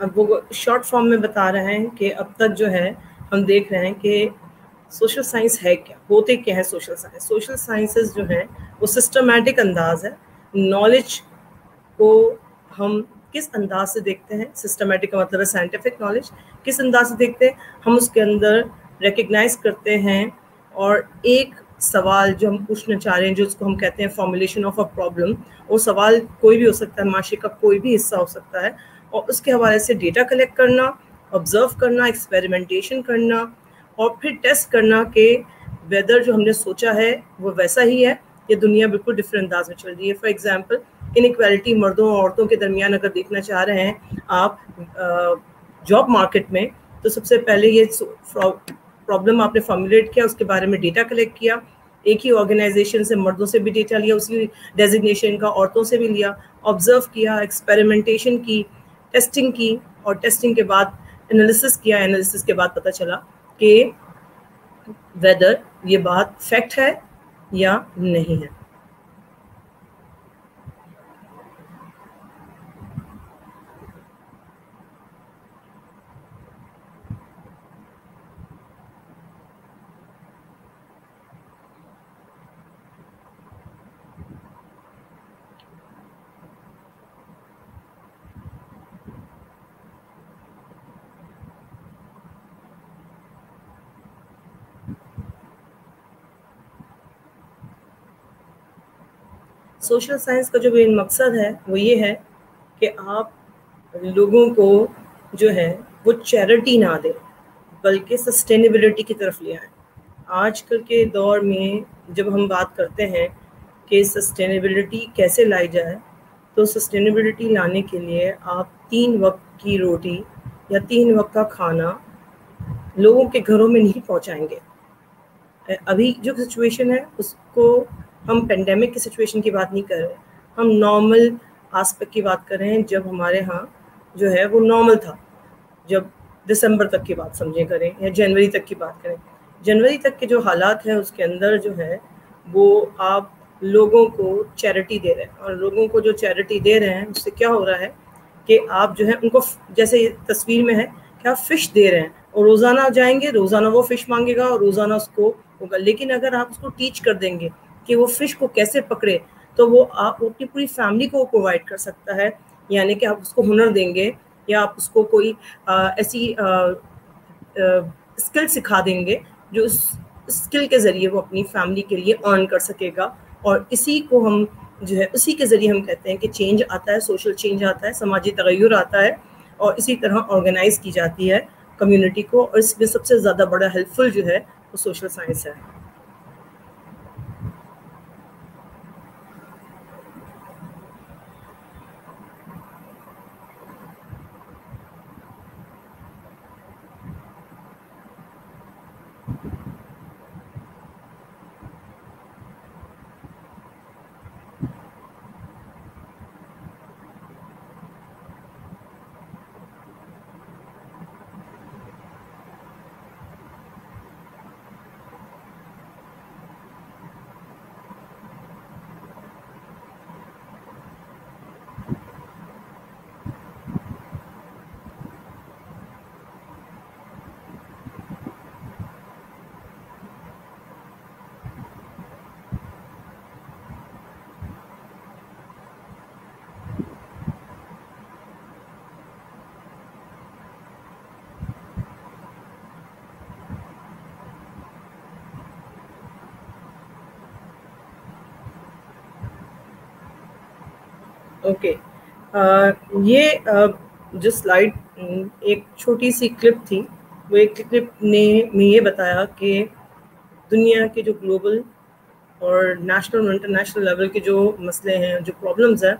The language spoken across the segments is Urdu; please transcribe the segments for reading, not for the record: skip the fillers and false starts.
اب وہ شارٹ فارم میں بتا رہے ہیں کہ اب تک جو ہے ہم دیکھ رہے ہیں کہ سوشل سائنس ہے کیا، ہوتے کیا ہے سوشل سائنس. سوشل سائنسز جو ہیں وہ سسٹمیٹک انداز ہے. نالج کو ہم کس انداز سے دیکھتے ہیں، سسٹمیٹک کا مطلب ہے سائنٹیفک نالج، کس انداز سے دیکھتے ہیں ہم اس کے اندر ریکگنائز کرتے ہیں. اور ایک سوال جو ہم پوچھنا چاہ رہے ہیں، جو اس کو ہم کہتے ہیں فارمولیشن آف اے پرابلم، وہ سوال کوئی بھی ہو سکتا ہے، معاشرے کا کوئی بھی حصہ ہو سکتا ہے، اور اس کے حوالے سے ڈیٹا کلیکٹ کرنا، آبزرو کرنا، ایکسپیریمنٹیشن کرنا، اور پھر ٹیسٹ کرنا کہ ویدر جو ہم نے سوچا ہے وہ ویسا ہی ہے یہ دنیا بالکل ڈفرینٹ انداز میں چل رہی ہے. فار ایگزامپل انیکویلٹی مردوں اور عورتوں کے درمیان اگر دیکھنا چاہ رہے ہیں آپ جاب مارکیٹ میں، تو سب سے پہلے یہ پرابلم آپ نے فارمولیٹ کیا، اس کے بارے میں ڈیٹا کلیکٹ کیا، ایک ہی آرگنائزیشن سے مردوں سے بھی ڈیٹا لیا، اسی ڈیزگنیشن کا عورتوں سے بھی لیا، آبزرو کیا، ایکسپیریمنٹیشن کی، ٹیسٹنگ کی، اور ٹیسٹنگ کے بعد انالیسس کیا. انالیسس کے بعد پتہ چلا کہ ویدر یہ بات فیکٹ ہے یا نہیں ہے. سوشل سائنس کا جو مین مقصد ہے وہ یہ ہے کہ آپ لوگوں کو جو ہے وہ چیریٹی نہ دیں بلکہ سسٹینیبلٹی کی طرف لے آئیں. آج کل کے دور میں جب ہم بات کرتے ہیں کہ سسٹینیبلٹی کیسے لائی جائے، تو سسٹینیبلٹی لانے کے لیے آپ 3 وقت کی روٹی یا 3 وقت کا کھانا لوگوں کے گھروں میں نہیں پہنچائیں گے. ابھی جو سچویشن ہے اس کو ہم پینڈیمک کی سچویشن کی بات نہیں کر رہے، ہم نارمل آسپیکٹ کی بات کر رہے ہیں. جب ہمارے ہاں جو ہے وہ نارمل تھا، جب دسمبر تک کی بات سمجھیں کریں یا جنوری تک کی بات کریں، جنوری تک کے جو حالات ہیں اس کے اندر جو ہے وہ آپ لوگوں کو چیریٹی دے رہے ہیں. اور لوگوں کو جو چیریٹی دے رہے ہیں اس سے کیا ہو رہا ہے کہ آپ جو ہے ان کو جیسے تصویر میں ہے کہ آپ فش دے رہے ہیں، اور روزانہ جائیں گے، روزانہ وہ فش مانگے گا اور روزانہ اس کو ہوگا. لیکن اگر آپ اس کو ٹیچ کر دیں گے کہ وہ فش کو کیسے پکڑے، تو وہ آپ اپنی پوری فیملی کو پرووائڈ کر سکتا ہے. یعنی کہ آپ اس کو ہنر دیں گے یا آپ اس کو کوئی ایسی اسکل سکھا دیں گے جو اس اسکل کے ذریعے وہ اپنی فیملی کے لیے ارن کر سکے گا. اور اسی کو ہم جو ہے اسی کے ذریعے ہم کہتے ہیں کہ چینج آتا ہے، سوشل چینج آتا ہے، سماجی تغیر آتا ہے، اور اسی طرح آرگنائز کی جاتی ہے کمیونٹی کو. اور اس میں سب سے زیادہ بڑا ہیلپ فل جو ہے وہ سوشل سائنس ہے. اوکے، یہ جو سلائڈ ایک چھوٹی سی کلپ تھی، وہ ایک کلپ نے میں یہ بتایا کہ دنیا کے جو گلوبل اور نیشنل اور انٹرنیشنل لیول کے جو مسئلے ہیں، جو پرابلمز ہیں،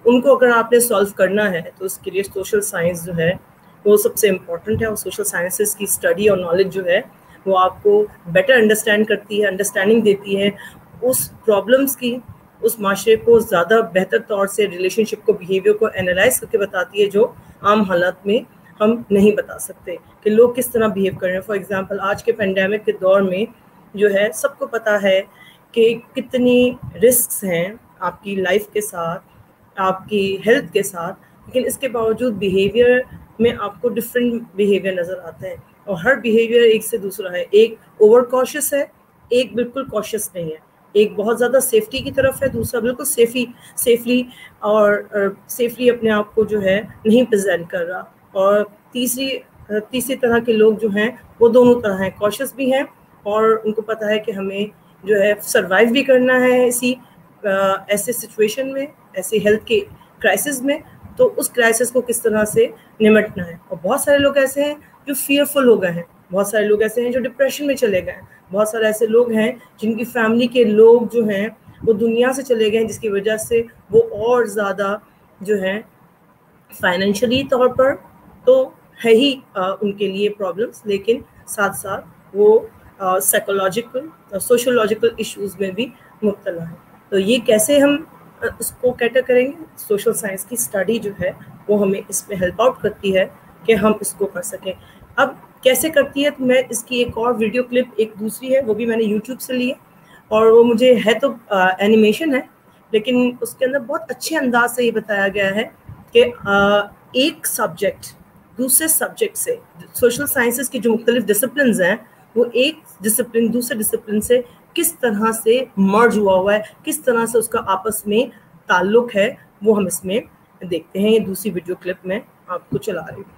ان کو اگر آپ نے سالو کرنا ہے تو اس کے لیے سوشل سائنس جو ہے وہ سب سے امپورٹنٹ ہے. اور سوشل سائنسز کی اسٹڈی اور نالج جو ہے وہ آپ کو بیٹر انڈرسٹینڈ کرتی ہے، انڈرسٹینڈنگ دیتی ہے اس پرابلمس کی، اس معاشرے کو زیادہ بہتر طور سے ریلیشن شپ کو، بیہیویئر کو انالائز کر کے بتاتی ہے، جو عام حالات میں ہم نہیں بتا سکتے کہ لوگ کس طرح بیہیو کر رہے ہیں. فار ایگزامپل آج کے پینڈیمک کے دور میں جو ہے سب کو پتہ ہے کہ کتنی رسکس ہیں آپ کی لائف کے ساتھ، آپ کی ہیلتھ کے ساتھ، لیکن اس کے باوجود بیہیویئر میں آپ کو ڈفرینٹ بیہیویئر نظر آتے ہیں اور ہر بیہیویئر ایک سے دوسرا ہے. ایک اوور کاشیس ہے, ایک بالکل کاشیس نہیں ہے. ایک بہت زیادہ سیفٹی کی طرف ہے, دوسرا بالکل سیفلی سیفلی اپنے آپ کو جو ہے نہیں پریزنٹ کر رہا. اور تیسری طرح کے لوگ جو ہیں وہ دونوں طرح ہیں, کاشیس بھی ہیں اور ان کو پتہ ہے کہ ہمیں جو ہے سروائیو بھی کرنا ہے ایسے سچویشن میں, ایسے ہیلتھ کے کرائسس میں. تو اس کرائسس کو کس طرح سے نمٹنا ہے. اور بہت سارے لوگ ایسے ہیں جو فیئرفل ہو گئے ہیں, بہت سارے لوگ ایسے ہیں جو ڈپریشن میں چلے گئے ہیں, بہت سارے ایسے لوگ ہیں جن کی فیملی کے لوگ جو ہیں وہ دنیا سے چلے گئے ہیں, جس کی وجہ سے وہ اور زیادہ جو ہے فائنینشلی طور پر تو ہے ہی ان کے لیے پرابلمس, لیکن ساتھ ساتھ وہ سائیکولوجیکل سوشولوجیکل ایشوز میں بھی مبتلا ہیں. تو یہ کیسے ہم اس کو کیٹر کریں گے؟ سوشل سائنس کی اسٹڈی جو ہے وہ ہمیں اس میں ہیلپ آؤٹ کرتی ہے کہ ہم اس کو کر سکیں. اب کیسے کرتی ہے؟ تو میں اس کی ایک اور ویڈیو کلپ ایک دوسری ہے, وہ بھی میں نے یوٹیوب سے لی ہے, اور وہ مجھے ہے تو اینیمیشن ہے, لیکن اس کے اندر بہت اچھے انداز سے یہ بتایا گیا ہے کہ ایک سبجیکٹ دوسرے سبجیکٹ سے, سوشل سائنسز کی جو مختلف ڈسپلنز ہیں وہ ایک ڈسپلن دوسرے ڈسپلن سے کس طرح سے مرج ہوا ہے, کس طرح سے اس کا آپس میں تعلق ہے, وہ ہم اس میں دیکھتے ہیں. یہ دوسری ویڈیو کلپ میں آپ کو چلا رہی ہوں.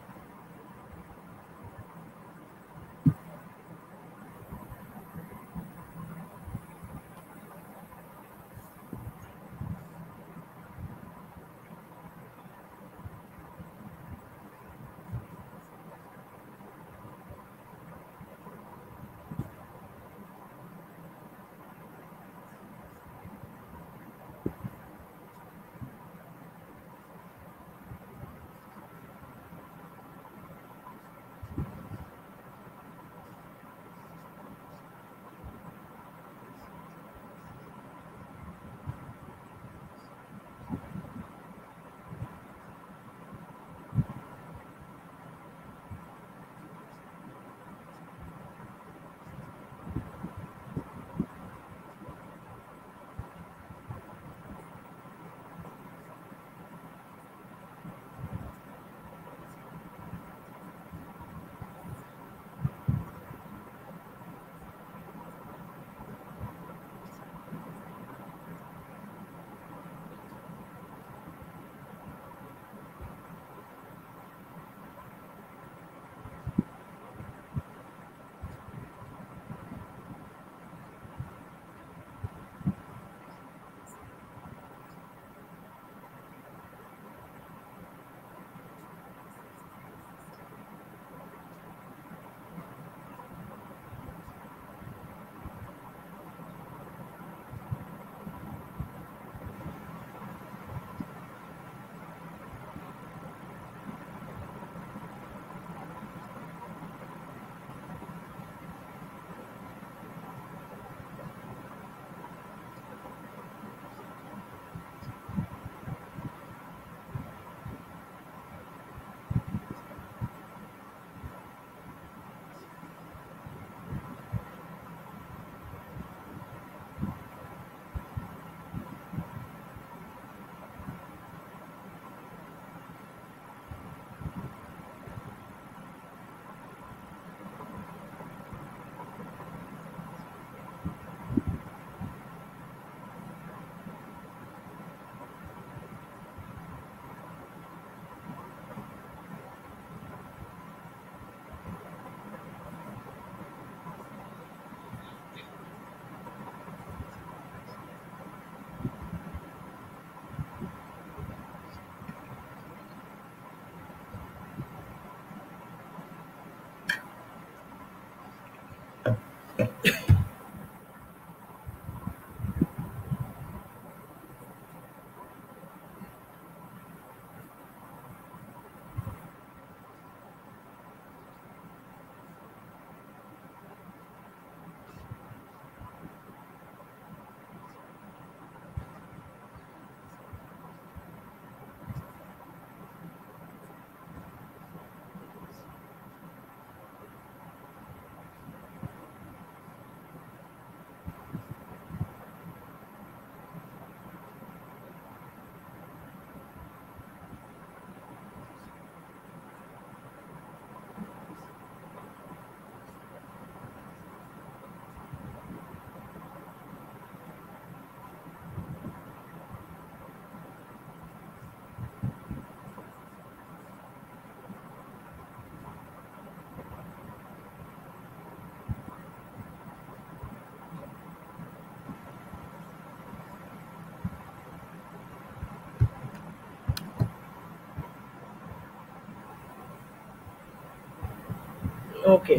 اوکے،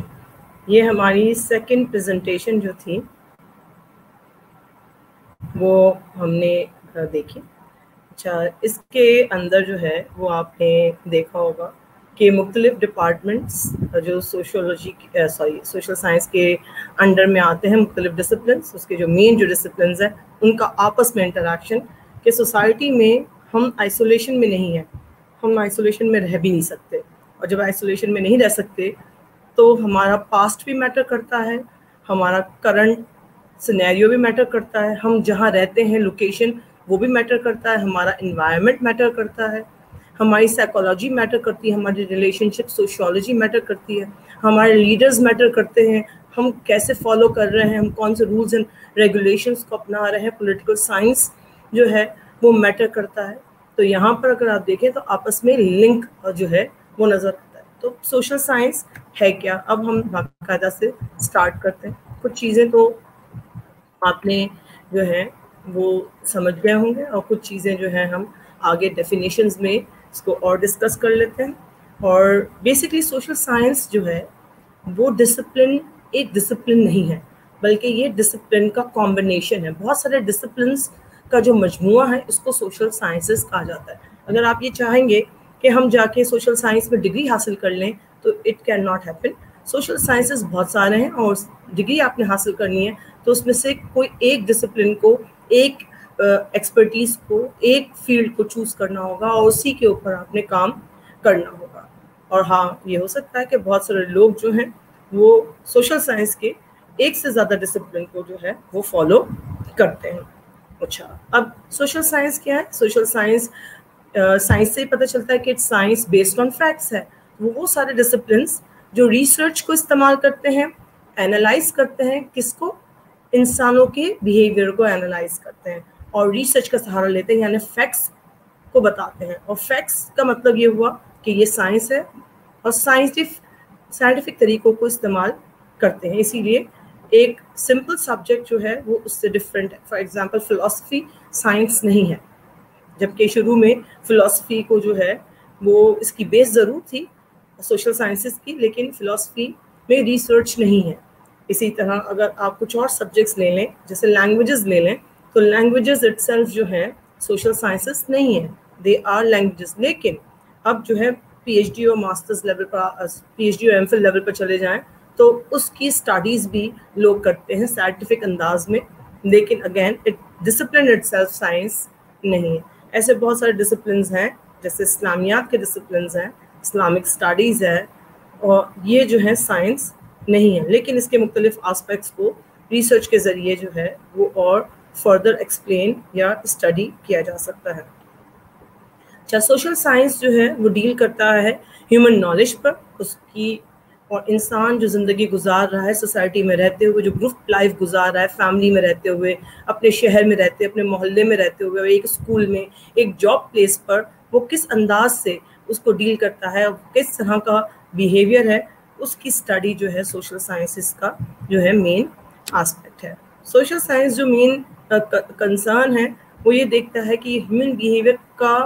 یہ ہماری سیکنڈ پریزنٹیشن جو تھی وہ ہم نے دیکھی. اچھا، اس کے اندر جو ہے وہ آپ نے دیکھا ہوگا کہ مختلف ڈپارٹمنٹس جو سوشل سائنس کے انڈر میں آتے ہیں، مختلف ڈسپلنس، اس کے جو مین جو ڈسپلنس ہیں ان کا آپس میں انٹریکشن، کہ سوسائٹی میں ہم آئسولیشن میں نہیں ہیں، ہم آئسولیشن میں رہ بھی نہیں سکتے، اور جب آئسولیشن میں نہیں رہ سکتے تو ہمارا پاسٹ بھی میٹر کرتا ہے، ہمارا کرنٹ سینیریو بھی میٹر کرتا ہے، ہم جہاں رہتے ہیں لوکیشن وہ بھی میٹر کرتا ہے، ہمارا انوائرمنٹ میٹر کرتا ہے، ہماری سائیکالوجی میٹر کرتی ہے، ہماری ریلیشن شپ سوشیولوجی میٹر کرتی ہے، ہمارے لیڈرز میٹر کرتے ہیں، ہم کیسے فالو کر رہے ہیں، ہم کون سے رولز اینڈ ریگولیشنس کو اپنا رہے ہیں، پولیٹیکل سائنس جو ہے وہ میٹر کرتا ہے. تو یہاں پر اگر آپ دیکھیں تو آپس میں لنک جو ہے وہ نظر آتا ہے. تو سوشل سائنس ہے کیا؟ اب ہم باقاعدہ سے سٹارٹ کرتے ہیں. کچھ چیزیں تو آپ نے جو ہے وہ سمجھ گئے ہوں گے، اور کچھ چیزیں جو ہیں ہم آگے ڈیفینیشنز میں اس کو اور ڈسکس کر لیتے ہیں. اور بیسکلی سوشل سائنس جو ہے وہ ڈسپلن ایک ڈسپلن نہیں ہے، بلکہ یہ ڈسپلن کا کمبینیشن ہے. بہت سارے ڈسپلنس کا جو مجموعہ ہے اس کو سوشل سائنسز کہا جاتا ہے. اگر آپ یہ چاہیں گے کہ ہم جا کے سوشل سائنس میں ڈگری حاصل کر لیں تو it can not happen. Social sciences بہت سارے ہیں، اور ڈگری آپ نے حاصل کرنی ہے تو اس میں سے کوئی ایک ڈسپلن کو، ایک ایکسپرٹیز کو، ایک فیلڈ کو چوز کرنا ہوگا، اور اسی کے اوپر آپ نے کام کرنا ہوگا. اور ہاں، یہ ہو سکتا ہے کہ بہت سارے لوگ جو ہیں وہ سوشل سائنس کے ایک سے زیادہ ڈسپلن کو جو ہے وہ فالو کرتے ہیں. اچھا، اب سوشل سائنس کیا ہے؟ سوشل سائنس سائنس سے ہی پتہ چلتا ہے کہ سائنس بیسڈ آن فیکٹس ہے. وہ سارے ڈسپلنس جو ریسرچ کو استعمال کرتے ہیں، اینالائز کرتے ہیں، کس کو؟ انسانوں کے بیہیویئر کو اینالائز کرتے ہیں اور ریسرچ کا سہارا لیتے ہیں، یعنی فیکٹس کو بتاتے ہیں. اور فیکٹس کا مطلب یہ ہوا کہ یہ سائنس ہے، اور سائنٹیفک طریقوں کو استعمال کرتے ہیں. اسی لیے ایک سمپل سبجیکٹ جو ہے وہ اس سے ڈفرینٹ ہے. فار ایگزامپل فلاسفی سائنس نہیں ہے، جبکہ شروع میں فلاسفی کو جو ہے وہ اس کی بیس ضرور تھی سوشل سائنسز کی، لیکن فلاسفی میں ریسرچ نہیں ہے. اسی طرح اگر آپ کچھ اور سبجیکٹس لے لیں، جیسے لینگویجز لے لیں، تو لینگویجز اٹ سیلف جو ہیں سوشل سائنسز نہیں ہیں، دے آر لینگویجز. لیکن اب جو ہے پی ایچ ڈی اور ماسٹرز لیول پر، پی ایچ ڈی اور ایم فل لیول پر چلے جائیں تو اس کی اسٹڈیز بھی لوگ کرتے ہیں سائنٹیفک انداز میں، لیکن again discipline it self science نہیں ہے. ایسے بہت سارے ڈسپلنز ہیں، جیسے اسلامیات کے ڈسپلنز ہیں، اسلامک اسٹڈیز ہے، اور یہ جو ہے سائنس نہیں ہے، لیکن اس کے مختلف آسپیکٹس کو ریسرچ کے ذریعے جو ہے وہ اور فردر ایکسپلین یا اسٹڈی کیا جا سکتا ہے. اچھا، سوشل سائنس جو ہے وہ ڈیل کرتا ہے ہیومن نالج پر، اس کی، اور انسان جو زندگی گزار رہا ہے سوسائٹی میں رہتے ہوئے، جو گروپ لائف گزار رہا ہے فیملی میں رہتے ہوئے، اپنے شہر میں رہتے، اپنے محلے میں رہتے ہوئے، ایک اسکول میں، ایک جاب پلیس پر، وہ کس انداز سے اس کو ڈیل کرتا ہے، کس طرح کا بیہیویئر ہے، اس کی اسٹڈی جو ہے سوشل سائنسز کا جو ہے مین آسپیکٹ ہے. سوشل سائنس جو مین کنسرن ہے وہ یہ دیکھتا ہے کہ ہیومن بیہیویئر کا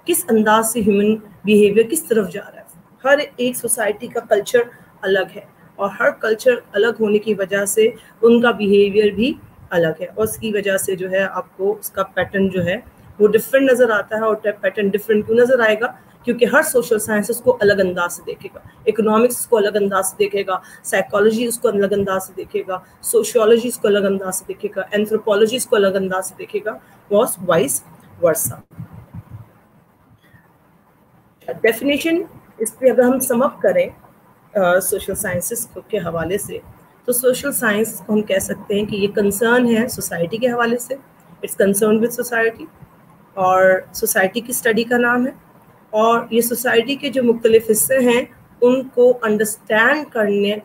کس انداز سے ہیومن بیہیویئر کس طرف جا رہا ہے. ہر ایک سوسائٹی کا کلچر الگ ہے، اور ہر کلچر الگ ہونے کی وجہ سے ان کا بیہیویئر بھی الگ ہے، اور اس کی وجہ سے جو ہے آپ کو اس کا پیٹرن جو ہے وہ ڈفرینٹ نظر آتا ہے. اور پیٹرن ڈفرینٹ کیوں نظر آئے گا؟ کیونکہ ہر سوشل سائنس اس کو الگ انداز سے دیکھے گا، اکنامکس کو الگ انداز سے دیکھے گا، سائیکالوجی اس کو الگ انداز سے دیکھے گا، سوشیولوجی اس کو الگ انداز سے دیکھے گا، اینتھروپولوجی اس کو الگ انداز سے دیکھے گا، وائس ورسا. ڈیفینیشن اس پہ اگر ہم سم اپ کریں سوشل سائنسز کے حوالے سے، تو سوشل سائنس کو ہم کہہ سکتے ہیں کہ یہ کنسرن ہے سوسائٹی کے حوالے سے، اٹس کنسرن وتھ سوسائٹی، اور سوسائٹی کی اسٹڈی کا نام ہے. اور یہ سوسائٹی کے جو مختلف حصے ہیں ان کو انڈرسٹینڈ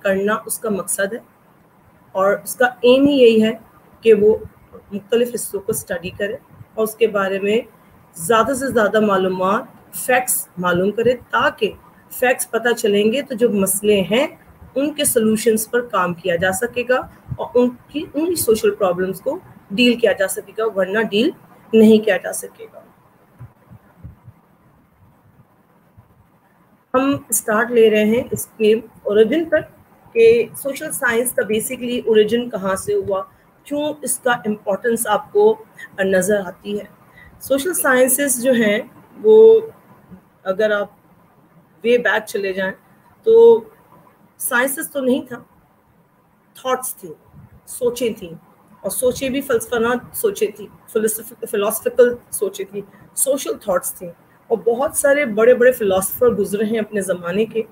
کرنا اس کا مقصد ہے، اور اس کا ایم ہی یہی ہے کہ وہ مختلف حصوں کو اسٹڈی کرے اور اس کے بارے میں زیادہ سے زیادہ معلومات، فیکٹس معلوم کرے، تاکہ فیکٹس پتہ چلیں گے تو جو مسئلے ہیں ان کے سلوشنز پر کام کیا جا سکے گا، اور ان سوشل پرابلمس کو ڈیل کیا جا سکے گا، ورنہ ڈیل نہیں کیا جا سکے گا. ہم اسٹارٹ لے رہے ہیں اس کے اوریجن پر. کہ سوشل سائنس کا بیسکلی اوریجن کہاں سے ہوا, کیوں اس کا امپورٹنس آپ کو نظر آتی ہے. سوشل سائنسز جو ہیں وہ اگر آپ وے بیک چلے جائیں تو سائنسز تو نہیں تھا, تھاٹس تھیں, سوچیں تھیں, اور سوچیں بھی فلسفانہ سوچیں تھیں, فلاسفیکل سوچیں تھیں, سوشل تھاٹس تھیں. اور بہت سارے بڑے بڑے فلاسفر گزرے ہیں اپنے زمانے کے,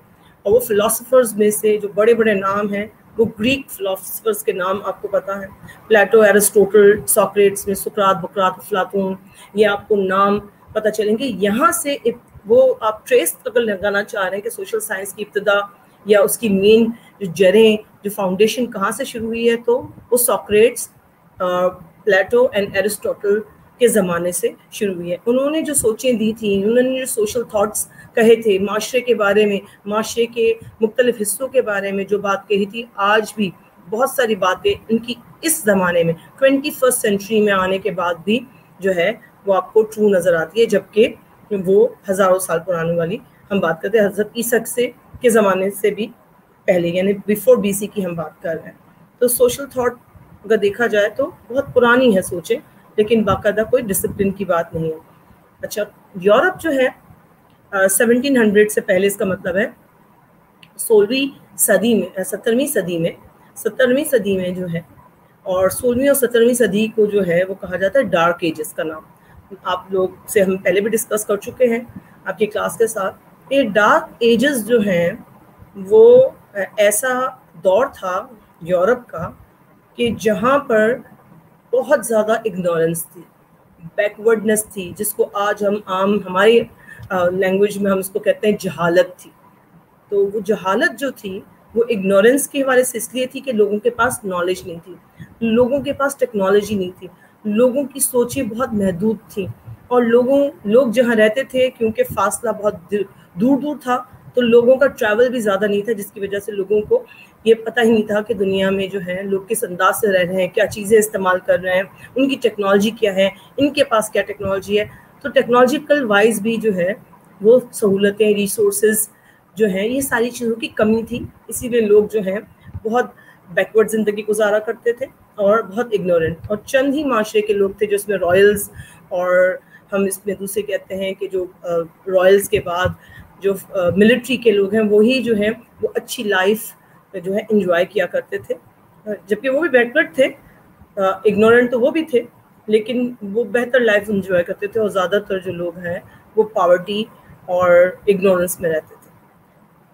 اور وہ فلاسفرز میں سے جو بڑے بڑے نام ہیں وہ گریک فلاسفرز کے نام آپ کو پتہ ہیں, پلیٹو, ایرسٹوٹل, سوکریٹس میں سقراط, بقراط, افلاطون, یہ آپ کو نام پتہ چلیں گے. یہاں سے وہ آپ ٹریس اگر لگانا چاہ رہے ہیں کہ سوشل سائنس کی ابتدا یا اس کی مین جو جڑیں, جو فاؤنڈیشن کہاں سے شروع ہوئی ہے, تو وہ سوکریٹس, پلیٹو اینڈ ایرسٹوٹل کے زمانے سے شروع ہوئی ہے. انہوں نے جو سوچیں دی تھیں, انہوں نے جو سوشل تھاٹس کہے تھے معاشرے کے بارے میں, معاشرے کے مختلف حصوں کے بارے میں جو بات کہی تھی, آج بھی بہت ساری باتیں ان کی اس زمانے میں 21 سینچری میں آنے کے بعد بھی جو ہے وہ آپ کو ٹرو نظر آتی ہے, جبکہ وہ ہزاروں سال پرانی والی ہم بات کرتے ہیں حضرت عیسیٰ سے کے زمانے سے بھی پہلے, یعنی بیفور بی سی کی ہم بات کر رہے ہیں. تو سوشل تھاٹ اگر دیکھا جائے تو بہت پرانی ہے سوچیں, لیکن باقاعدہ کوئی ڈسپلن کی بات نہیں ہے. اچھا, یورپ جو ہے 1700 سے پہلے, اس کا مطلب ہے 16ویں صدی میں, 17ویں صدی میں جو ہے, اور 16ویں اور 17ویں صدی کو جو ہے وہ کہا جاتا ہے ڈارک ایجز کا نام. آپ لوگ سے ہم پہلے بھی ڈسکس کر چکے ہیں آپ کی کلاس کے ساتھ. یہ ڈارک ایجز جو ہیں وہ ایسا دور تھا یورپ کا کہ جہاں پر بہت زیادہ اگنورنس تھی, بیکورڈنس تھی, جس کو آج ہم عام ہماری لینگویج میں ہم اس کو کہتے ہیں جہالت تھی. تو وہ جہالت جو تھی وہ اگنورنس کے حوالے سے اس لیے تھی کہ لوگوں کے پاس نالج نہیں تھی, لوگوں کے پاس ٹیکنالوجی نہیں تھی, لوگوں کی سوچیں بہت محدود تھیں, اور لوگ جہاں رہتے تھے کیونکہ فاصلہ بہت دور تھا, تو لوگوں کا ٹریول بھی زیادہ نہیں تھا, جس کی وجہ سے لوگوں کو یہ پتہ ہی نہیں تھا کہ دنیا میں جو ہے لوگ کس انداز سے رہ رہے ہیں, کیا چیزیں استعمال کر رہے ہیں, ان کی ٹیکنالوجی کیا ہے, ان کے پاس کیا ٹیکنالوجی ہے. تو ٹیکنالوجیکل وائز بھی جو ہے وہ سہولتیں, ریسورسز جو ہیں, یہ ساری چیزوں کی کمی تھی. اسی لیے لوگ جو ہیں بہت بیکورڈ زندگی گزارا کرتے تھے اور بہت اگنورنٹ. اور چند ہی معاشرے کے لوگ تھے جو اس میں رائلز, اور ہم اس میں دوسرے کہتے ہیں کہ جو رائلز کے بعد جو ملٹری کے لوگ ہیں وہی جو ہیں وہ اچھی لائف جو ہے انجوائے کیا کرتے تھے, جبکہ وہ بھی بیکورڈ تھے, اگنورنٹ تو وہ بھی تھے, لیکن وہ بہتر لائف انجوائے کرتے تھے. اور زیادہ تر جو لوگ ہیں وہ پاورٹی اور اگنورنس میں رہتے تھے.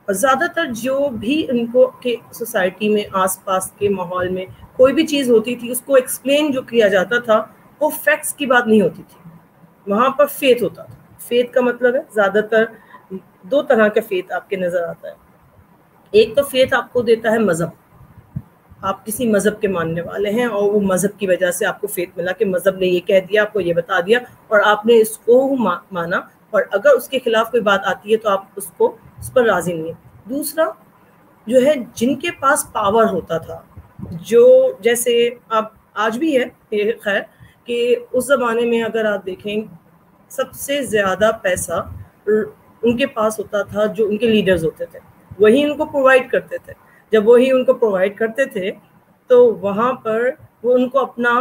اور زیادہ تر جو بھی ان کو کہ سوسائٹی میں آس پاس کے ماحول میں کوئی بھی چیز ہوتی تھی اس کو ایکسپلین جو کیا جاتا تھا وہ فیکٹس کی بات نہیں ہوتی تھی, وہاں پر فیتھ ہوتا تھا. فیتھ کا مطلب ہے زیادہ تر دو طرح کا فیتھ آپ کے نظر آتا ہے. ایک تو فیتھ آپ کو دیتا ہے مذہب, آپ کسی مذہب کے ماننے والے ہیں اور وہ مذہب کی وجہ سے آپ کو فیتھ ملا کہ مذہب نے یہ کہہ دیا, آپ کو یہ بتا دیا اور آپ نے اس کو مانا, اور اگر اس کے خلاف کوئی بات آتی ہے تو آپ اس پر راضی نہیں ہیں. دوسرا جو ہے جن کے پاس پاور ہوتا تھا, جو جیسے آپ آج بھی ہے خیر, کہ اس زمانے میں اگر آپ دیکھیں سب سے زیادہ پیسہ ان کے پاس ہوتا تھا جو ان کے لیڈرز ہوتے تھے, وہی ان کو پرووائڈ کرتے تھے. جب وہی ان کو پرووائڈ کرتے تھے تو وہاں پر وہ ان کو اپنا,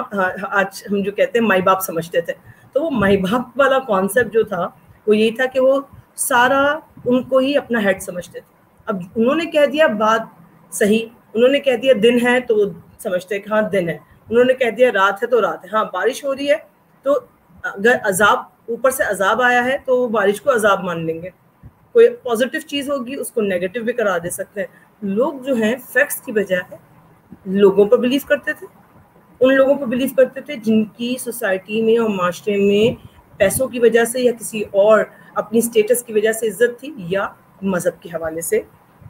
آج ہم جو کہتے ہیں مائی باپ سمجھتے تھے. تو وہ مائی باپ والا کانسیپٹ جو تھا وہ یہی تھا کہ وہ سارا ان کو ہی اپنا ہیڈ سمجھتے تھے. اب انہوں نے کہہ دیا بات صحیح, انہوں نے کہہ دیا دن ہے تو وہ سمجھتے کہ ہاں دن ہے, انہوں نے کہہ دیا رات ہے تو رات ہے, ہاں بارش ہو رہی ہے تو اگر عذاب اوپر سے عذاب آیا ہے تو وہ بارش کو عذاب مان لیں گے, کوئی پازیٹیو چیز ہوگی اس کو نیگیٹو بھی کرا دے سکتے ہیں. لوگ جو ہیں فیکٹس کی بجائے لوگوں پر بلیو کرتے تھے, ان لوگوں پر بلیو کرتے تھے جن کی سوسائٹی میں اور معاشرے میں پیسوں کی وجہ سے یا کسی اور اپنی سٹیٹس کی وجہ سے عزت تھی, یا مذہب کے حوالے سے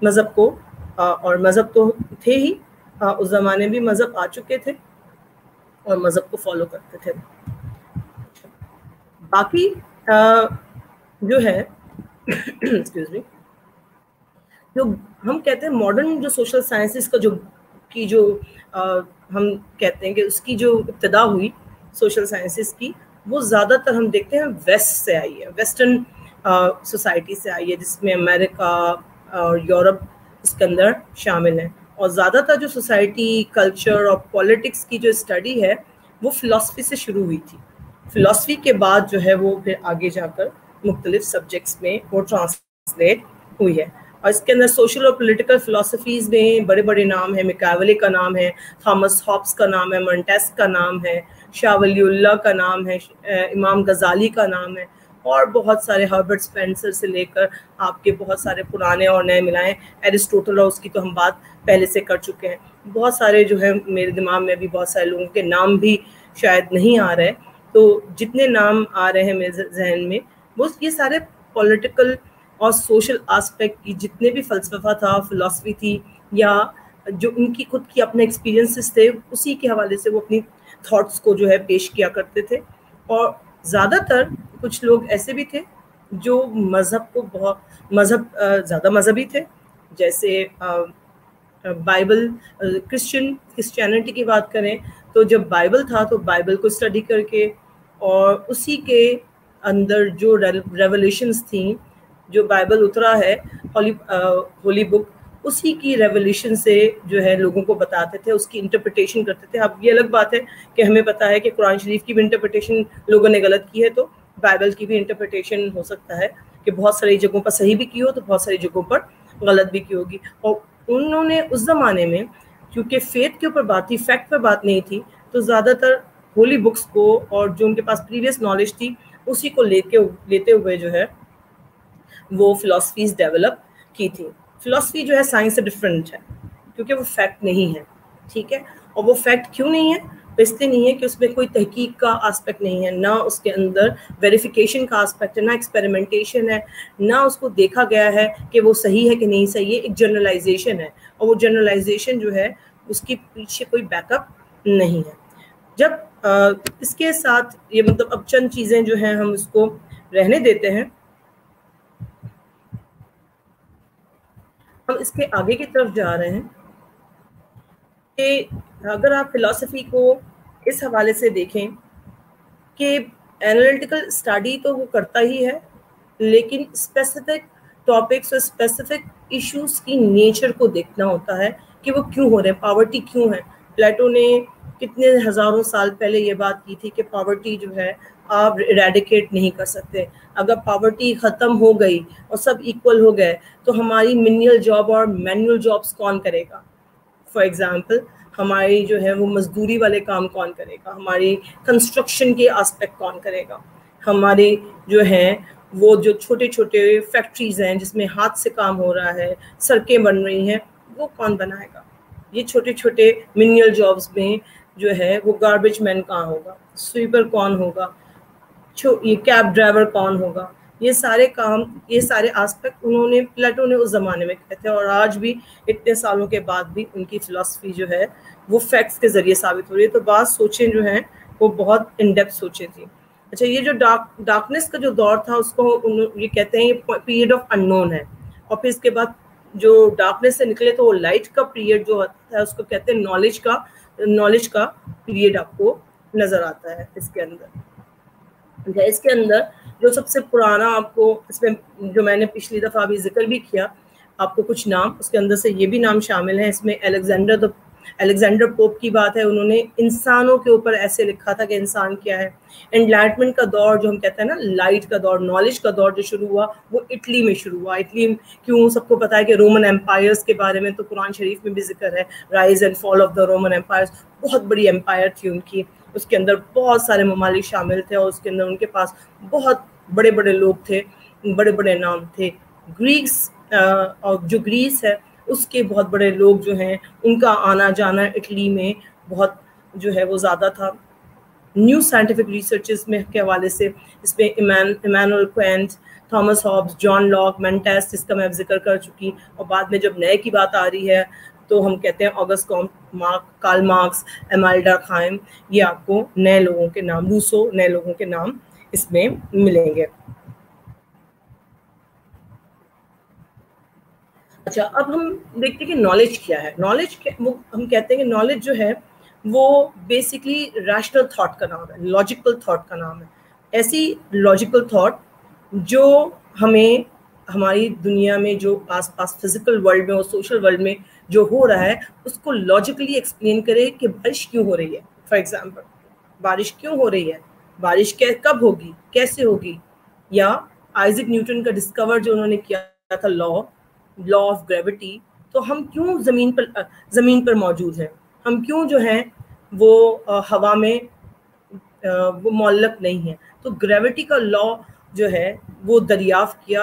مذہب کو, اور مذہب تو تھے ہی اس زمانے بھی مذہب آ چکے تھے اور مذہب کو فالو کرتے تھے. باقی جو ہے ایکسکیوز می, جو ہم کہتے ہیں ماڈرن جو سوشل سائنسز کا جو ہم کہتے ہیں کہ اس کی جو ابتدا ہوئی سوشل سائنسز کی, وہ زیادہ تر ہم دیکھتے ہیں ویسٹ سے آئی ہے, ویسٹرن سوسائٹی سے آئی ہے, جس میں امریکہ اور یورپ اس کے اندر شامل ہیں. اور زیادہ تر جو سوسائٹی کلچر اور پولیٹکس کی جو اسٹڈی ہے وہ فلاسفی سے شروع ہوئی تھی. فلاسفی کے بعد جو ہے وہ پھر آگے جا کر مختلف سبجیکٹس میں وہ ٹرانسلیٹ ہوئی ہے. اور اس کے اندر سوشل اور پولیٹیکل فلاسفیز میں بڑے بڑے نام ہیں. میکاویلی کا نام ہے, تھامس ہابس کا نام ہے, مونٹیسک کا نام ہے, شاہ ولی اللہ کا نام ہے, امام غزالی کا نام ہے, اور بہت سارے ہربرٹ اسپینسر سے لے کر آپ کے بہت سارے پرانے اور نئے ملائیں. ایرسٹوٹل اور اس کی تو ہم بات پہلے سے کر چکے ہیں. بہت سارے جو ہے میرے دماغ میں بھی بہت سارے لوگوں کے نام بھی شاید نہیں آ رہے, تو جتنے نام آ رہے ہیں میرے ذہن میں وہ یہ سارے پولیٹیکل اور سوشل آسپیکٹ کی جتنے بھی فلسفہ تھا, فلاسفی تھی, یا جو ان کی خود کی اپنے ایکسپیرینسز تھے, اسی کے حوالے سے وہ اپنی تھاٹس کو جو ہے پیش کیا کرتے تھے. اور زیادہ تر کچھ لوگ ایسے بھی تھے جو مذہب کو زیادہ مذہبی تھے, جیسے بائبل, کرسچینٹی کی بات کریں تو جب بائبل تھا تو بائبل کو اسٹڈی کر کے اور اسی کے اندر جو ریولیشنز تھیں, جو بائبل اترا ہے ہولی بک, اسی کی ریولیشن سے جو ہے لوگوں کو بتاتے تھے, اس کی انٹرپریٹیشن کرتے تھے. اب یہ الگ بات ہے کہ ہمیں پتہ ہے کہ قرآن شریف کی بھی انٹرپریٹیشن لوگوں نے غلط کی ہے, تو بائبل کی بھی انٹرپریٹیشن ہو سکتا ہے کہ بہت ساری جگہوں پر صحیح بھی کی ہو تو بہت ساری جگہوں پر غلط بھی کی ہوگی. اور انہوں نے اس زمانے میں کیونکہ فیتھ کے اوپر بات تھی, فیکٹ پر بات نہیں تھی, تو زیادہ تر ہولی بکس کو اور جو ان کے پاس پریویس نالج تھی اسی کو لیتے ہوئے جو ہے وہ فلاسفیز ڈیولپ کی تھی. فلاسفی جو ہے سائنس سے ڈفرینٹ ہے کیونکہ وہ فیکٹ نہیں ہے, ٹھیک ہے. اور وہ فیکٹ کیوں نہیں ہے؟ اس لیے نہیں ہے کہ اس میں کوئی تحقیق کا آسپیکٹ نہیں ہے, نہ اس کے اندر ویریفیکیشن کا آسپیکٹ ہے, نہ ایکسپیریمنٹیشن ہے, نہ اس کو دیکھا گیا ہے کہ وہ صحیح ہے کہ نہیں صحیح ہے. ایک جنرلائزیشن ہے, اور وہ جنرلائزیشن جو ہے اس کے پیچھے کوئی بیک اپ نہیں ہے. جب اس کے ساتھ یہ مطلب اب چند چیزیں جو ہیں ہم اس کو رہنے دیتے ہیں, ہم اس کے آگے کی طرف جا رہے ہیں کہ اگر آپ فلاسفی کو اس حوالے سے دیکھیں کہ انالیٹیکل اسٹڈی تو وہ کرتا ہی ہے, لیکن اسپیسیفک ٹاپکس اور اسپیسیفک ایشوز کی نیچر کو دیکھنا ہوتا ہے کہ وہ کیوں ہو رہے ہیں, پاورٹی کیوں ہے. پلیٹو نے کتنے ہزاروں سال پہلے یہ بات کی تھی کہ پاورٹی جو ہے آپ ایریڈیکیٹ نہیں کر سکتے. اگر پاورٹی ختم ہو گئی اور سب ایکول ہو گئے تو ہماری منیل جاب اور مینول جابس کون کرے گا؟ فار ایگزامپل ہماری جو ہے وہ مزدوری والے کام کون کرے گا, ہماری کنسٹرکشن کے آسپیکٹ کون کرے گا, ہماری جو ہیں وہ جو چھوٹے چھوٹے فیکٹریز ہیں جس میں ہاتھ سے کام ہو رہا ہے, سڑکیں بن رہی ہیں, وہ کون بنائے گا؟ یہ چھوٹے چھوٹے منیل جابس میں جو ہے وہ گاربیج مین کہاں ہوگا, سویپر کون ہوگا, یہ کیب ڈرائیور کون ہوگا. یہ سارے کام, یہ سارے آسپیکٹ انہوں نے پلیٹو نے اس زمانے میں کہے تھے, اور آج بھی اتنے سالوں کے بعد بھی ان کی فلاسفی جو ہے وہ فیکٹس کے ذریعے ثابت ہو رہی ہے. تو بعض سوچیں جو ہیں وہ بہت ان ڈیپتھ سوچیں تھیں. اچھا, یہ جو ڈارکنیس کا جو دور تھا اس کو یہ کہتے ہیں یہ پیریڈ آف ان نون ہے, اور پھر اس کے بعد جو ڈارکنیس سے نکلے تو وہ لائٹ کا پیریڈ جو ہوتا ہے اس کو کہتے ہیں نالج کا پیریڈ آپ کو نظر آتا ہے اس کے اندر. اس کے اندر جو سب سے پرانا آپ کو اس میں جو میں نے پچھلی دفعہ بھی ذکر بھی کیا آپ کو کچھ نام, اس کے اندر سے یہ بھی نام شامل ہیں. اس میں الیگزینڈر پوپ کی بات ہے, انہوں نے انسانوں کے اوپر ایسے لکھا تھا کہ انسان کیا ہے. انلائٹمنٹ کا دور جو ہم کہتے ہیں نا, لائٹ کا دور, نالج کا دور جو شروع ہوا وہ اٹلی میں شروع ہوا. اٹلی کیوں سب کو پتا ہے کہ رومن امپائرس کے بارے میں تو قرآن شریف میں بھی ذکر ہے, rise and fall of the Roman empires. بہت بڑی امپائر تھی ان کی, اس کے اندر بہت سارے ممالک شامل تھے, اور اس کے اندر ان کے پاس بہت بڑے بڑے لوگ تھے, بڑے بڑے نام تھے. گریکس اور جو گریس ہے اس کے بہت بڑے لوگ جو ہیں ان کا آنا جانا اٹلی میں بہت جو ہے وہ زیادہ تھا. نیو سائنٹیفک ریسرچز میں کے حوالے سے اس میں Immanuel Kant, Thomas Hobbes, John Locke, مینٹیس, جس کا میں اب ذکر کر چکی, اور بعد میں جب نئے کی بات آ رہی ہے تو ہم کہتے ہیں آگسٹ کارل مارکس, ایمال ڈرکہائم. یہ آپ کو نئے لوگوں کے نام, روسو, نئے لوگوں کے نام اس میں ملیں گے. اچھا, اب ہم دیکھتے ہیں کہ نالج کیا ہے. نالج ہم کہتے ہیں کہ نالج جو ہے وہ بیسکلی ریشنل تھاٹ کا نام ہے, لاجیکل تھاٹ کا نام ہے. ایسی لاجیکل تھاٹ جو ہمیں ہماری دنیا میں جو آس پاس فزیکل ورلڈ میں اور سوشل ورلڈ میں جو ہو رہا ہے اس کو لاجیکلی ایکسپلین کرے کہ بارش کیوں ہو رہی ہے. فار ایگزامپل بارش کیوں ہو رہی ہے, بارش کب ہوگی, کیسے ہوگی, یا آئزک نیوٹن کا ڈسکور جو انہوں نے کیا تھا لا آف گریوٹی, تو ہم کیوں زمین پر موجود ہیں, ہم کیوں جو ہیں وہ ہوا میں وہ معلق نہیں ہے. تو گریوٹی کا لا جو ہے وہ دریافت کیا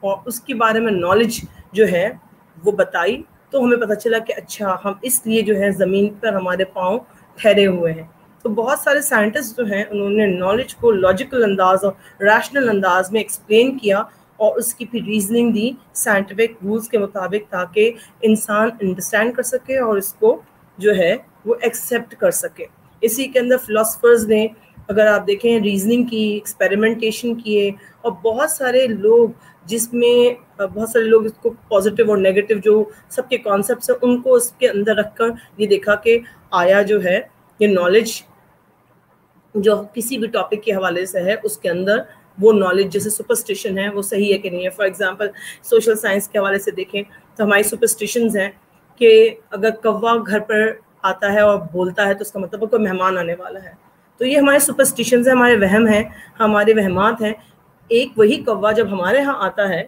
اور اس کے بارے میں نالج جو ہے وہ بتائی, تو ہمیں پتہ چلا کہ اچھا ہم اس لیے جو ہے زمین پر ہمارے پاؤں ٹھہرے ہوئے ہیں. تو بہت سارے سائنٹسٹ جو ہیں انہوں نے نالج کو لاجیکل انداز اور ریشنل انداز میں ایکسپلین کیا اور اس کی پھر ریزننگ دی سائنٹیفک رولز کے مطابق, تاکہ انسان انڈرسٹینڈ کر سکے اور اس کو جو ہے وہ ایکسیپٹ کر سکے. اسی کے اندر فلاسفرز نے اگر آپ دیکھیں ریزننگ کی, ایکسپیریمنٹیشن کیے, اور بہت سارے لوگ جس میں بہت سارے لوگ اس کو پازیٹیو اور نیگیٹو جو سب کے کانسیپٹس ہیں ان کو اس کے اندر رکھ کر یہ دیکھا کہ آیا جو ہے یہ نالج جو کسی بھی ٹاپک کے حوالے سے ہے اس کے اندر وہ نالج جیسے سپرسٹیشن ہے وہ صحیح ہے کہ نہیں ہے. فار ایگزامپل سوشل سائنس کے حوالے سے دیکھیں تو ہماری سپرسٹیشنز ہیں کہ اگر کوا گھر پر آتا ہے اور بولتا ہے تو اس کا مطلب کوئی مہمان آنے والا ہے. تو یہ ہمارے سپرسٹیشنز ہیں, ہمارے وہم ہیں, ہمارے وہمات ہیں. ایک وہی کوا جب ہمارے ہاں آتا ہے,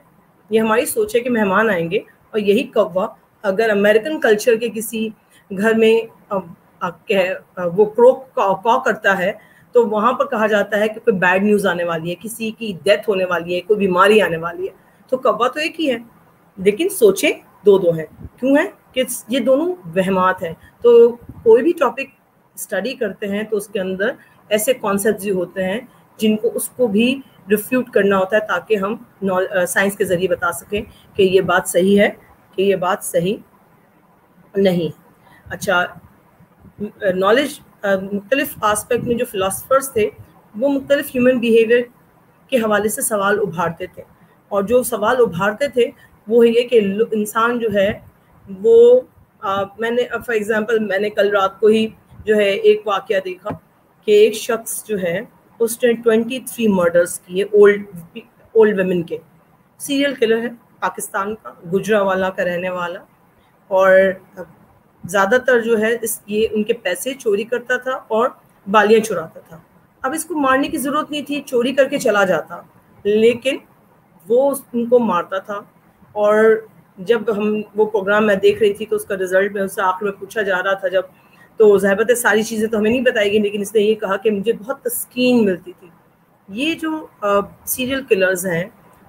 یہ ہماری سوچ ہے کہ مہمان آئیں گے, اور یہی کوا اگر امریکن کلچر کے کسی گھر میں وہ کراک کرتا ہے تو وہاں پر کہا جاتا ہے کہ کوئی بیڈ نیوز آنے والی ہے, کسی کی ڈیتھ ہونے والی ہے, کوئی بیماری آنے والی ہے. تو کوا تو ایک ہی ہے لیکن سوچیں دو ہیں. کیوں ہیں کہ یہ دونوں وہمات ہیں. تو کوئی بھی ٹاپک اسٹڈی کرتے ہیں تو اس کے اندر ایسے کانسیپٹس بھی ہوتے ہیں جن کو اس کو بھی ریفیوٹ کرنا ہوتا ہے, تاکہ ہم سائنس کے ذریعے بتا سکیں کہ یہ بات صحیح ہے کہ یہ بات صحیح نہیں. اچھا, نالج مختلف آسپیکٹ میں جو فلاسفرز تھے وہ مختلف ہیومن بیہیویئر کے حوالے سے سوال ابھارتے تھے, اور جو سوال ابھارتے تھے وہ یہ کہ انسان جو ہے وہ میں نے فار ایگزامپل میں نے کل رات کو ہی جو ہے ایک واقعہ دیکھا کہ ایک شخص جو ہے اس نے 23 مرڈرز کیے اولڈ ویمن کے. سیریل کلر ہے, پاکستان کا, گجرانوالہ کا رہنے والا, اور زیادہ تر جو ہے یہ ان کے پیسے چوری کرتا تھا اور بالیاں چراتا تھا. اب اس کو مارنے کی ضرورت نہیں تھی, چوری کر کے چلا جاتا, لیکن وہ ان کو مارتا تھا. اور جب وہ پروگرام میں دیکھ رہی تھی تو اس کا رزلٹ میں اس سے آخر میں پوچھا جا رہا تھا جب, تو ظاہر ہے ساری چیزیں تو ہمیں نہیں بتائی گی, لیکن اس نے یہ کہا کہ مجھے بہت تسکین ملتی تھی. یہ جو سیریل کلرز ہیں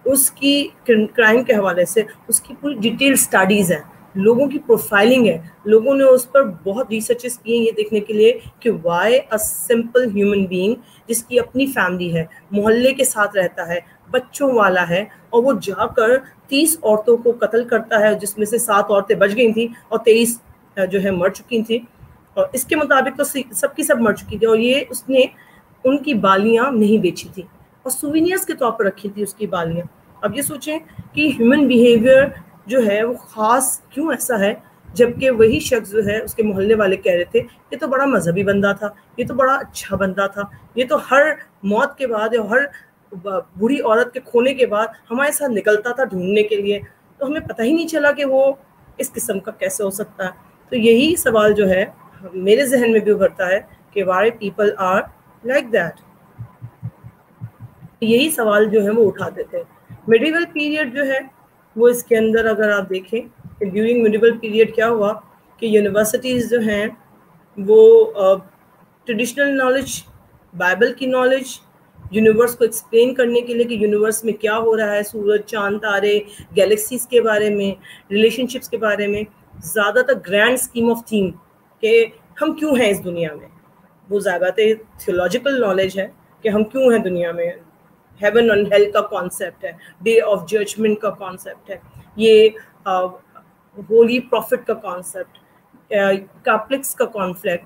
اس کی کرائم کے حوالے سے اس کی پوری ڈیٹیل سٹڈیز ہیں, لوگوں کی پروفائلنگ ہے, لوگوں نے اس پر بہت ریسرچز کیے یہ دیکھنے کے لیے کہ why a simple human being جس کی اپنی فیملی ہے, محلے کے ساتھ رہتا ہے, بچوں والا ہے, اور وہ جا کر 30 عورتوں کو قتل کرتا ہے, جس میں سے 7 عورتیں بچ گئی تھیں اور 23 جو ہے مر چکی تھیں, اور اس کے مطابق تو سب کی سب مر چکی تھی. اور یہ اس نے ان کی بالیاں نہیں بیچی تھی اور سووینئرز کے طور پر رکھی تھی اس کی بالیاں. اب یہ سوچیں کہ ہیومن بیہیویئر جو ہے وہ خاص کیوں ایسا ہے, جبکہ وہی شخص جو ہے اس کے محلے والے کہہ رہے تھے یہ تو بڑا مذہبی بندہ تھا, یہ تو بڑا اچھا بندہ تھا, یہ تو ہر موت کے بعد یا ہر بوڑھی عورت کے کھونے کے بعد ہمارے ساتھ نکلتا تھا ڈھونڈنے کے لیے, تو ہمیں پتہ ہی نہیں چلا کہ وہ اس قسم کا کیسے ہو سکتا ہے. تو یہی سوال جو ہے میرے ذہن میں بھی ابھرتا ہے کہ why people are like that. یہی سوال جو ہے وہ اٹھاتے تھے. میڈیول پیریڈ جو ہے وہ اس کے اندر اگر آپ دیکھیں کہ ڈیورنگ میڈیول پیریڈ کیا ہوا کہ یونیورسٹیز جو ہیں وہ ٹریڈیشنل نالج, بائبل کی نالج, یونیورس کو ایکسپلین کرنے کے لیے کہ یونیورس میں کیا ہو رہا ہے, سورج, چاند, تارے, گیلیکسیز کے بارے میں, ریلیشن شپس کے بارے میں, زیادہ تر گرینڈ اسکیم آف تھیم کہ ہم کیوں ہیں اس دنیا میں, وہ زیادہ تھیولوجیکل نالج ہے کہ ہم کیوں ہیں دنیا میں, ہیون اینڈ ہیل کا کانسیپٹ ہے, ڈے آف ججمنٹ کا کانسیپٹ ہے, یہ ہولی پروفٹ کا کانسیپٹ, کاپلکس کا کانسیپٹ,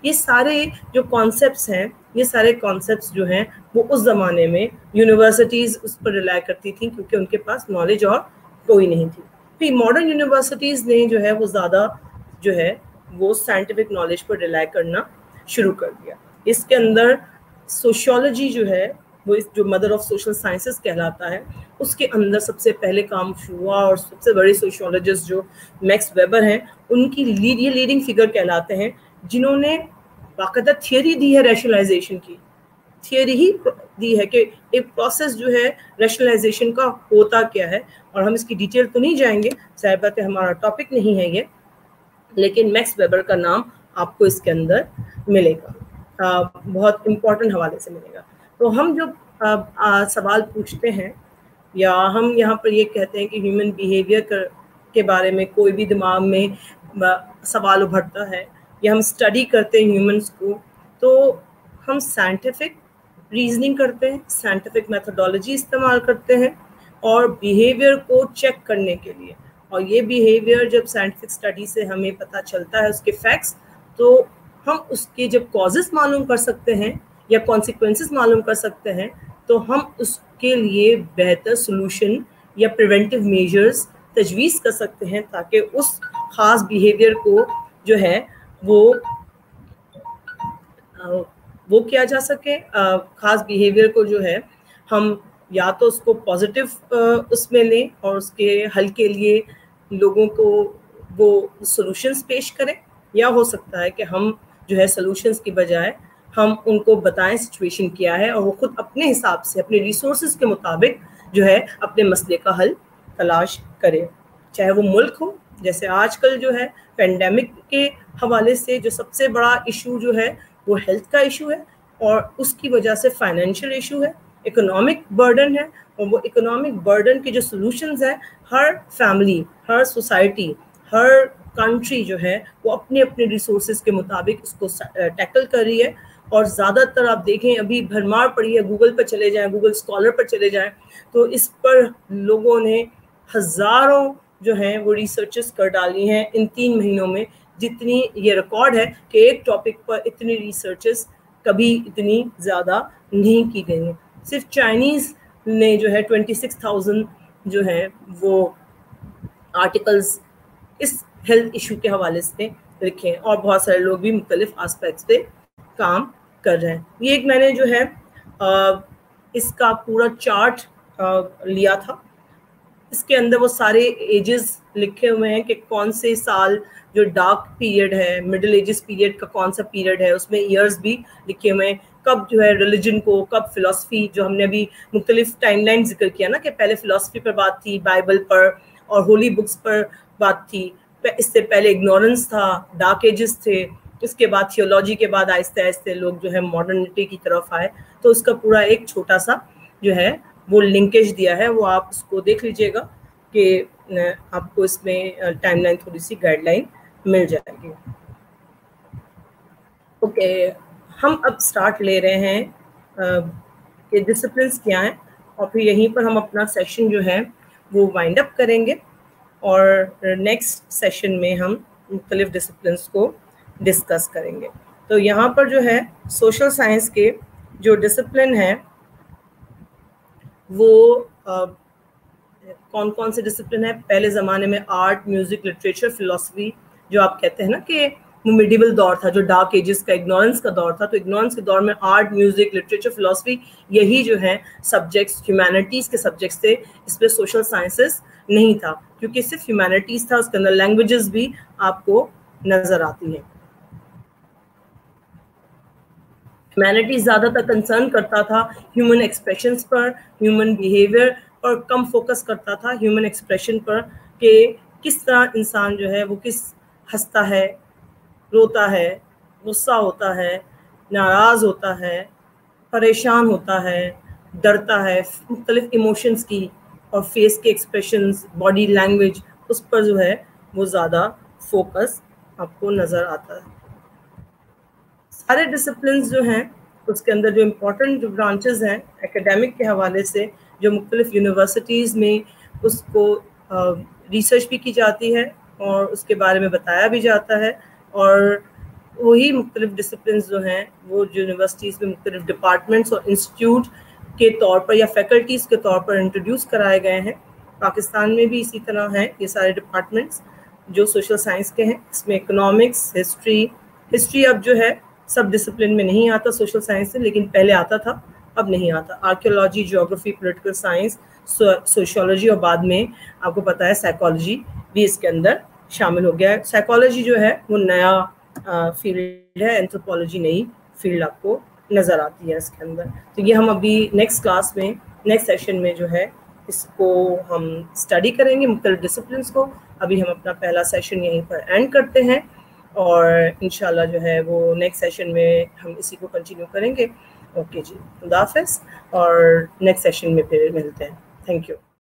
یہ سارے جو کانسیپٹس ہیں یہ سارے کانسیپٹس جو ہیں وہ اس زمانے میں یونیورسٹیز اس پر ریلائی کرتی تھیں کیونکہ ان کے پاس نالج اور کوئی نہیں تھی. پھر ماڈرن یونیورسٹیز نے جو ہے وہ زیادہ جو ہے وہ سائنٹیفک نالج پر ریلائی کرنا شروع کر دیا. اس کے اندر سوشیولوجی جو ہے وہ جو مدر آف سوشل سائنسز کہلاتا ہے، اس کے اندر سب سے پہلے کام ہوا، اور سب سے بڑے سوشیولوجسٹ جو میکس ویبر ہیں ان کی یہ لیڈنگ فگر کہلاتے ہیں، جنہوں نے باقاعدہ تھیوری دی ہے ریشنلائزیشن کی، تھیوری ہی دی ہے کہ ایک پروسیس جو ہے ریشنلائزیشن کا ہوتا کیا ہے. اور ہم اس کی ڈیٹیل تو نہیں جائیں گے، ظاہر بات ہے ہمارا ٹاپک نہیں ہے یہ، لیکن میکس ویبر کا نام آپ کو اس کے اندر ملے گا، بہت امپورٹنٹ حوالے سے ملے گا. تو ہم جو سوال پوچھتے ہیں یا ہم یہاں پر یہ کہتے ہیں کہ ہیومن بیہیویئر کے بارے میں کوئی بھی دماغ میں سوال ابھرتا ہے یا ہم اسٹڈی کرتے ہیں ہیومنس کو، تو ہم سائنٹیفک ریزننگ کرتے ہیں، سائنٹیفک میتھڈولوجی استعمال کرتے ہیں اور بیہیویئر کو چیک کرنے کے لیے. اور یہ بیہیویئر جب سائنٹیفک اسٹڈی سے ہمیں پتہ چلتا ہے اس کے فیکٹس، تو ہم اس کے جب کازز معلوم کر سکتے ہیں یا کانسیکوینسز معلوم کر سکتے ہیں، تو ہم اس کے لیے بہتر سلوشن یا پریونٹیو میجرز تجویز کر سکتے ہیں، تاکہ اس خاص بیہیویئر کو جو ہے وہ کیا جا سکے، خاص بیہیویئر کو جو ہے ہم یا تو اس کو پازیٹیو اس میں لیں اور اس کے حل کے لیے لوگوں کو وہ سلوشنز پیش کریں، یا ہو سکتا ہے کہ ہم جو ہے سلوشنز کی بجائے ہم ان کو بتائیں سچویشن کیا ہے اور وہ خود اپنے حساب سے اپنے ریسورسز کے مطابق جو ہے اپنے مسئلے کا حل تلاش کرے. چاہے وہ ملک ہو، جیسے آج کل جو ہے پینڈیمک کے حوالے سے جو سب سے بڑا ایشو جو ہے وہ ہیلتھ کا ایشو ہے، اور اس کی وجہ سے فائنینشیل ایشو ہے، اکنامک برڈن ہے، اور وہ اکنامک برڈن کے جو سلوشنز ہیں ہر فیملی، ہر سوسائٹی، ہر کنٹری جو ہے وہ اپنے اپنے ریسورسز کے مطابق اس کو ٹیکل کر رہی ہے. اور زیادہ تر آپ دیکھیں ابھی بھرمار پڑی ہے، گوگل پر چلے جائیں، گوگل اسکالر پر چلے جائیں، تو اس پر لوگوں نے ہزاروں جو ہیں وہ ریسرچز کر ڈالی ہیں ان 3 مہینوں میں. جتنی یہ ریکارڈ ہے کہ ایک ٹاپک پر اتنی ریسرچز کبھی اتنی زیادہ نہیں کی گئی ہیں. صرف چائنیز نے جو ہے 26,000 جو ہے وہ آرٹیکلز اس ہیلتھ ایشو کے حوالے سے لکھے ہیں، اور بہت سارے لوگ بھی مختلف آسپیکٹس پہ کام کر رہے ہیں. یہ ایک میں نے جو ہے اس کا پورا چارٹ لیا تھا، اس کے اندر وہ سارے ایجز لکھے ہوئے ہیں کہ کون سے سال جو ڈارک پیریڈ ہے، مڈل ایجز پیریڈ کا کون سا پیریڈ ہے، اس میں ایئرز بھی لکھے ہوئے ہیں، کب جو ہے ریلیجن کو، کب فلسفی، جو ہم نے ابھی مختلف ٹائم لائن ذکر کیا نا کہ پہلے فلسفی پر بات تھی، بائبل پر اور ہولی بکس پر بات تھی، اس سے پہلے اگنورنس تھا، ڈارک ایجز تھے، اس کے بعد تھیولوجی کے بعد آہستہ آہستہ لوگ جو ہے ماڈرنٹی کی طرف آئے. تو اس کا پورا ایک چھوٹا سا جو ہے وہ لنکیج دیا ہے، وہ آپ اس کو دیکھ لیجئے گا کہ آپ کو اس میں ٹائم لائن تھوڑی سی گائیڈ لائن مل جائے گی. اوکے، ہم اب سٹارٹ لے رہے ہیں کہ ڈسپلنس کیا ہیں، اور پھر یہیں پر ہم اپنا سیشن جو ہے وہ وائنڈ اپ کریں گے، اور نیکسٹ سیشن میں ہم مختلف ڈسپلنس کو ڈسکس کریں گے. تو یہاں پر جو ہے سوشل سائنس کے جو ڈسپلن ہیں وہ کون کون سے ڈسپلن ہیں. پہلے زمانے میں آرٹ، میوزک، لٹریچر، فلسفی، جو آپ کہتے ہیں نا کہ وہ میڈیول دور تھا جو ڈارک ایجز کا، اگنورنس کا دور تھا، تو اگنورنس کے دور میں آرٹ، میوزک، لٹریچر، فلسفی، یہی جو ہیں سبجیکٹس ہیومینٹیز کے سبجیکٹس تھے. اس پہ سوشل سائنسز نہیں تھا، کیونکہ صرف ہیومینٹیز تھا، اس کے اندر لینگویجز بھی آپ کو نظر آتی ہیں. ہیومینٹیز زیادہ تر کنسرن کرتا تھا ہیومن ایکسپریشنس پر، ہیومن بیہیویئر پر کم فوکس کرتا تھا، ہیومن ایکسپریشن پر کہ کس طرح انسان جو ہے وہ کس ہنستا ہے، روتا ہے، غصہ ہوتا ہے، ناراض ہوتا ہے، پریشان ہوتا ہے، ڈرتا ہے، مختلف ایموشنز کی اور فیس کے ایکسپریشنز، باڈی لینگویج، اس پر جو ہے وہ زیادہ فوکس آپ کو نظر آتا ہے. سارے ڈسپلنز جو ہیں اس کے اندر جو امپورٹنٹ جو برانچز ہیں ایکیڈیمک کے حوالے سے، جو مختلف یونیورسٹیز میں اس کو ریسرچ بھی کی جاتی ہے اور اس کے بارے میں بتایا بھی جاتا ہے، اور وہی مختلف ڈسپلنز جو ہیں وہ یونیورسٹیز میں مختلف ڈپارٹمنٹس اور انسٹیٹیوٹ کے طور پر یا فیکلٹیز کے طور پر انٹروڈیوس کرائے گئے ہیں. پاکستان میں بھی اسی طرح ہیں یہ سارے ڈپارٹمنٹس جو سوشل سائنس کے ہیں. اس میں اکنامکس، ہسٹری اب جو ہے سب ڈسپلن میں نہیں آتا سوشل سائنس سے، لیکن پہلے آتا تھا. اب نہیں آتا. Archaeology, geography, political science, sociology اور بعد میں آپ کو پتہ ہے سائیکالوجی بھی اس کے اندر شامل ہو گیا ہے. سائیکالوجی جو ہے وہ نیا فیلڈ ہے, اینتھروپولوجی نئی فیلڈ آپ کو نظر آتی ہے اس کے اندر. تو یہ ہم ابھی نیکسٹ کلاس میں, نیکسٹ سیشن میں جو ہے اس کو ہم اسٹڈی کریں گے, مختلف ڈسپلنس کو. ابھی ہم اپنا پہلا سیشن یہیں پر اینڈ کرتے ہیں, اور انشاءاللہ جو ہے وہ نیکسٹ سیشن میں ہم اسی کو کنٹینیو کریں گے. اوکے جی, خدا حافظ, اور نیکسٹ سیشن میں پھر ملتے ہیں. Thank you.